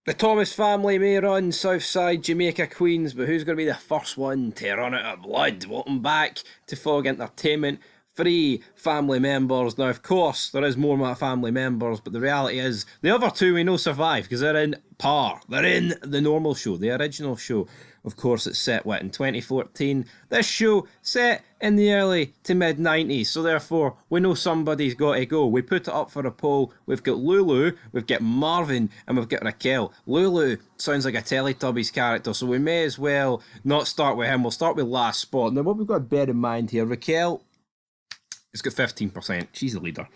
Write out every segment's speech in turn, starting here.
The Thomas family may run Southside Jamaica Queens, but who's going to be the first one to run out of blood? Welcome back to Fog Entertainment. Three family members. Now, of course, there is more my family members, but the reality is the other two we know survive because they're in par. They're in the normal show, the original show. Of course, it's set, in 2014? This show set in the early to mid 90s, so therefore we know somebody's got to go. We put it up for a poll. We've got Lulu, we've got Marvin, and we've got Raquel. Lulu sounds like a Teletubbies character, so we may as well not start with him. We'll start with last spot. Now, what we've got to bear in mind here, Raquel has got 15%. She's the leader.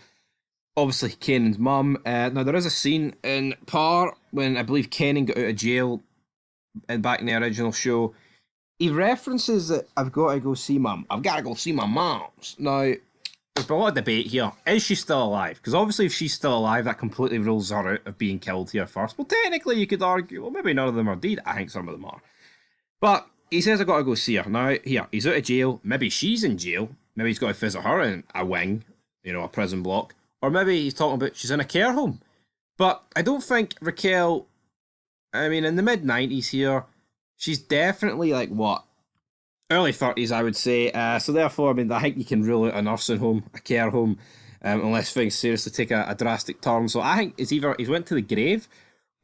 Obviously, Kanan's mum. Now, there is a scene in Par when I believe Kanan got out of jail and back in the original show. He references that I've got to go see mum. I've got to go see my mom's. Now, there's been a lot of debate here. Is she still alive? Because obviously, if she's still alive, that completely rules her out of being killed here first. Well, technically, you could argue, well, maybe none of them are dead. I think some of them are. But he says I've got to go see her. Now, here, he's out of jail. Maybe she's in jail. Maybe he's got to visit her in a wing, a prison block. Or maybe he's talking about she's in a care home. But I don't think Raquel, in the mid-90s here, she's definitely early 30s, I would say. So therefore, I think you can rule out a nursing home, a care home, unless things seriously take a drastic turn. So I think it's either he's went to the grave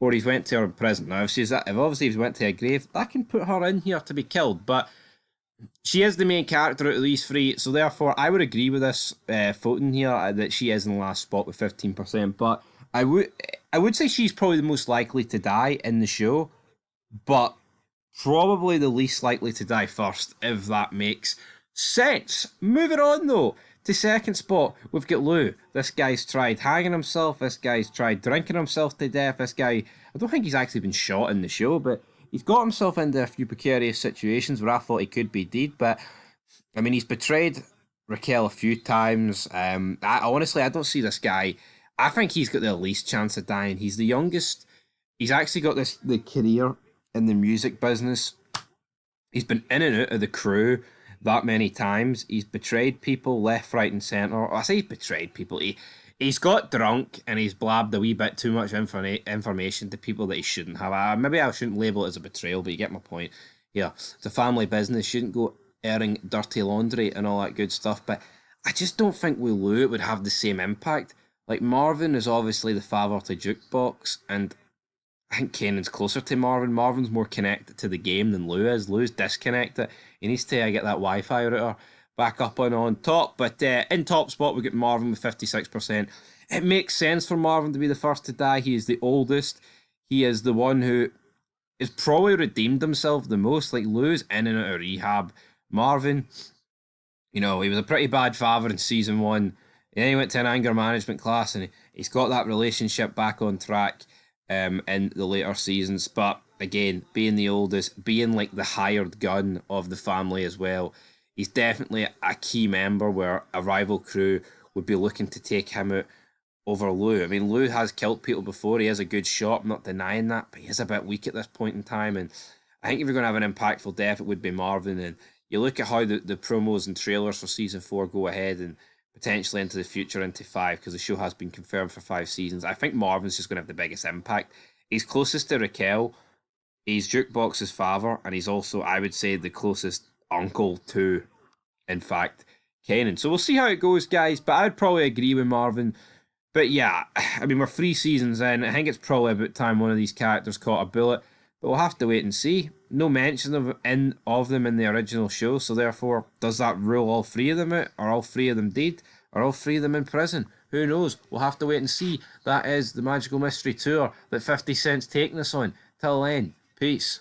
or he's went to her prison. Now, if obviously he's went to a grave, that can put her in here to be killed. But she is the main character out of these three, so therefore I would agree with this voting here that she is in the last spot with 15%. But I would say she's probably the most likely to die in the show, but probably the least likely to die first, if that makes sense. Moving on though to second spot, we've got Lou. This guy's tried hanging himself. This guy's tried drinking himself to death. This guy, I don't think he's actually been shot in the show, but he's got himself into a few precarious situations where I thought he could be dead, but he's betrayed Raquel a few times. Honestly, I don't see this guy. I think he's got the least chance of dying. He's the youngest. He's actually got the career in the music business. He's been in and out of the crew that many times. He's betrayed people left, right, and centre. I say he's betrayed people. He's got drunk and he's blabbed a wee bit too much information to people that he shouldn't have. Maybe I shouldn't label it as a betrayal, but you get my point. Yeah, it's a family business. Shouldn't go airing dirty laundry and all that good stuff. But I just don't think with Lou it would have the same impact. Like, Marvin is obviously the father to Jukebox, and I think Kanan's closer to Marvin. Marvin's more connected to the game than Lou is. Lou's disconnected. He needs to get that Wi-Fi router back up and on top. But in top spot, we get Marvin with 56%. It makes sense for Marvin to be the first to die. He is the oldest. He is the one who has probably redeemed himself the most. Like, Lou's in and out of rehab. Marvin, he was a pretty bad father in season 1. And then he went to an anger management class and he's got that relationship back on track in the later seasons. But again, being the oldest, being like the hired gun of the family as well, he's definitely a key member where a rival crew would be looking to take him out over Lou. Lou has killed people before. He is a good shot, I'm not denying that, but he is a bit weak at this point in time. And I think if you're going to have an impactful death, it would be Marvin. And you look at how the promos and trailers for season 4 go ahead and potentially into the future, into 5, because the show has been confirmed for 5 seasons. I think Marvin's just going to have the biggest impact. He's closest to Raquel. He's Jukebox's father, and he's also, I would say, the closest uncle to, in fact, Kanan. So we'll see how it goes, guys, but I'd probably agree with Marvin. But yeah, we're 3 seasons in. I think it's probably about time one of these characters caught a bullet, but we'll have to wait and see. No mention of them in the original show, so therefore, does that rule all 3 of them out? Are all 3 of them dead? Are all 3 of them in prison? Who knows? We'll have to wait and see. That is the Magical Mystery Tour that 50 Cent's taking us on. Till then, peace.